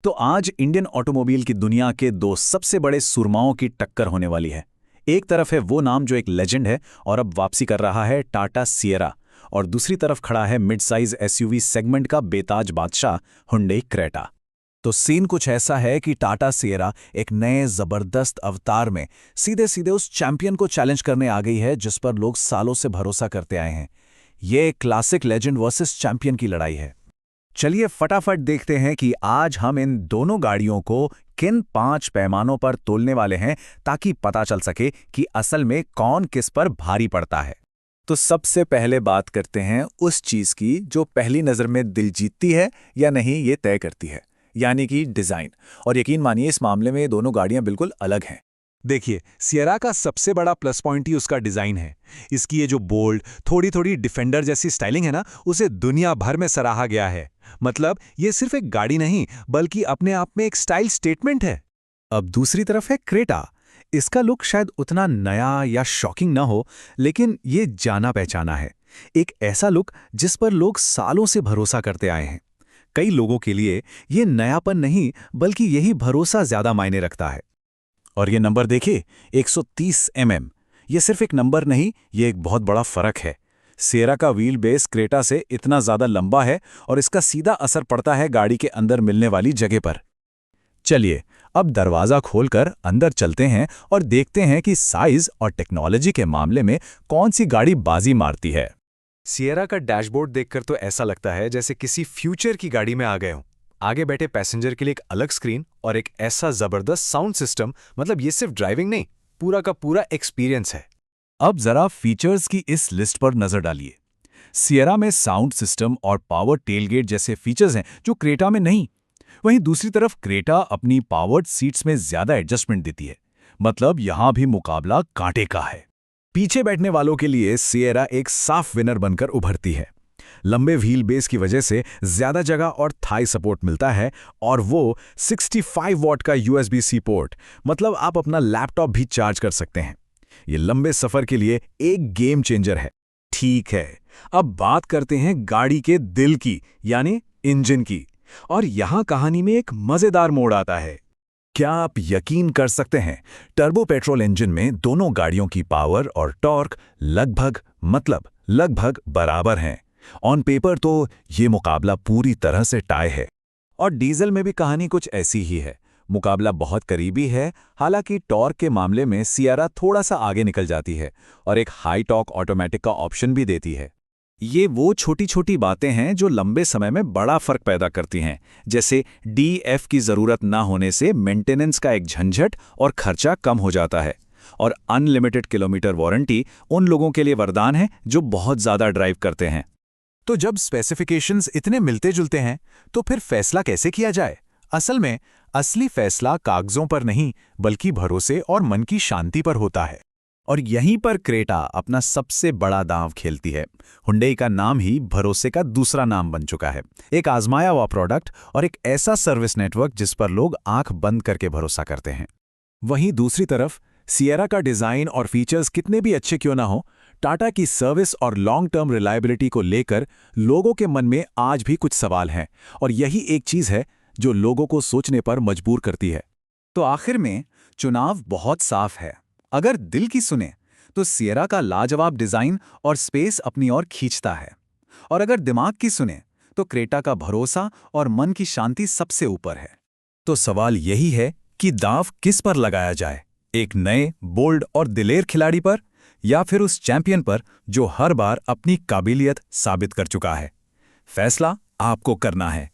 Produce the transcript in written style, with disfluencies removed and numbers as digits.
तो आज Indian automobile की दुनिया के दो सबसे बड़े सुरमाओं की टक्कर होने वाली है। एक तरफ है वो नाम जो एक लेजेंड है और अब वापसी कर रहा है, टाटा सिएरा। और दूसरी तरफ खड़ा है मिड साइज एसयूवी सेगमेंट का बेताज बादशाह, हुंडई क्रेटा। तो सीन कुछ ऐसा है कि टाटा सिएरा एक नए जबरदस्त अवतार में सीधे सीधे उस चैंपियन को चैलेंज करने आ गई है जिस पर लोग सालों से भरोसा करते आए हैं। ये क्लासिक लेजेंड वर्सेस चैंपियन की लड़ाई है। चलिए फटाफट देखते हैं कि आज हम इन दोनों गाड़ियों को किन 5 पैमानों पर तोलने वाले हैं ताकि पता चल सके कि असल में कौन किस पर भारी पड़ता है। तो सबसे पहले बात करते हैं उस चीज की जो पहली नजर में दिल जीतती है या नहीं ये तय करती है, यानी कि डिजाइन। और यकीन मानिए इस मामले में ये दोनों गाड़ियां बिल्कुल अलग हैं। देखिए, सिएरा का सबसे बड़ा प्लस पॉइंट ही उसका डिज़ाइन है। इसकी ये जो बोल्ड, थोड़ी थोड़ी डिफेंडर जैसी स्टाइलिंग है ना, उसे दुनिया भर में सराहा गया है। मतलब ये सिर्फ एक गाड़ी नहीं, बल्कि अपने आप में एक स्टाइल स्टेटमेंट है। अब दूसरी तरफ है क्रेटा। इसका लुक शायद उतना नया या शॉकिंग ना हो, लेकिन ये जाना पहचाना है। एक ऐसा लुक जिस पर लोग सालों से भरोसा करते आए हैं। कई लोगों के लिए ये नयापन नहीं, बल्कि यही भरोसा ज्यादा मायने रखता है। और ये नंबर देखिए, 130 ये सिर्फ एक नंबर नहीं, ये एक बहुत बड़ा फर्क है। सिएरा का व्हील बेस क्रेटा से इतना ज्यादा लंबा है और इसका सीधा असर पड़ता है गाड़ी के अंदर मिलने वाली जगह पर। चलिए अब दरवाजा खोलकर अंदर चलते हैं और देखते हैं कि साइज और टेक्नोलॉजी के मामले में कौन सी गाड़ी बाजी मारती है। सिएरा का डैशबोर्ड देखकर तो ऐसा लगता है जैसे किसी फ्यूचर की गाड़ी में आ गए हों। आगे बैठे पैसेंजर के लिए एक अलग स्क्रीन और एक ऐसा जबरदस्त साउंड सिस्टम, मतलब ये सिर्फ ड्राइविंग नहीं, पूरा का पूरा एक्सपीरियंस है। अब जरा फीचर्स की इस लिस्ट पर नजर डालिए। सिएरा में साउंड सिस्टम और पावर टेलगेट जैसे फीचर्स हैं जो क्रेटा में नहीं। वहीं दूसरी तरफ क्रेटा अपनी पावर्ड सीट्स में ज्यादा एडजस्टमेंट देती है। मतलब यहां भी मुकाबला कांटे का है। पीछे बैठने वालों के लिए सिएरा एक साफ विनर बनकर उभरती है। लंबे व्हील बेस की वजह से ज्यादा जगह और थाई सपोर्ट मिलता है, और वो 65 वॉट का USB-C पोर्ट, मतलब आप अपना लैपटॉप भी चार्ज कर सकते हैं। ये लंबे सफर के लिए एक गेम चेंजर है। ठीक है, अब बात करते हैं गाड़ी के दिल की, यानी इंजन की। और यहां कहानी में एक मजेदार मोड़ आता है। क्या आप यकीन कर सकते हैं, टर्बो पेट्रोल इंजन में दोनों गाड़ियों की पावर और टॉर्क लगभग बराबर हैं। ऑन पेपर तो ये मुकाबला पूरी तरह से टाई है। और डीजल में भी कहानी कुछ ऐसी ही है। मुकाबला बहुत करीबी है, हालांकि टॉर्क के मामले में सिएरा थोड़ा सा आगे निकल जाती है और एक हाई टॉर्क ऑटोमेटिक का ऑप्शन भी देती है। ये वो छोटी छोटी बातें हैं जो लंबे समय में बड़ा फर्क पैदा करती हैं, जैसे DF की जरूरत ना होने से मेंटेनेंस का एक झंझट और खर्चा कम हो जाता है। और अनलिमिटेड किलोमीटर वारंटी उन लोगों के लिए वरदान है जो बहुत ज्यादा ड्राइव करते हैं। तो जब स्पेसिफिकेशंस इतने मिलते जुलते हैं, तो फिर फैसला कैसे किया जाए? असल में असली फैसला कागजों पर नहीं, बल्कि भरोसे और मन की शांति पर होता है। और यहीं पर क्रेटा अपना सबसे बड़ा दांव खेलती है। हुंडई का नाम ही भरोसे का दूसरा नाम बन चुका है। एक आजमाया हुआ प्रोडक्ट और एक ऐसा सर्विस नेटवर्क जिस पर लोग आंख बंद करके भरोसा करते हैं। वहीं दूसरी तरफ सिएरा का डिजाइन और फीचर्स कितने भी अच्छे क्यों ना हो, टाटा की सर्विस और लॉन्ग टर्म रिलायबिलिटी को लेकर लोगों के मन में आज भी कुछ सवाल हैं। और यही एक चीज है जो लोगों को सोचने पर मजबूर करती है। तो आखिर में चुनाव बहुत साफ है। अगर दिल की सुने तो सिएरा का लाजवाब डिजाइन और स्पेस अपनी ओर खींचता है, और अगर दिमाग की सुने तो क्रेटा का भरोसा और मन की शांति सबसे ऊपर है। तो सवाल यही है कि दांव किस पर लगाया जाए, एक नए, बोल्ड और दिलेर खिलाड़ी पर, या फिर उस चैंपियन पर जो हर बार अपनी काबिलियत साबित कर चुका है? फैसला आपको करना है।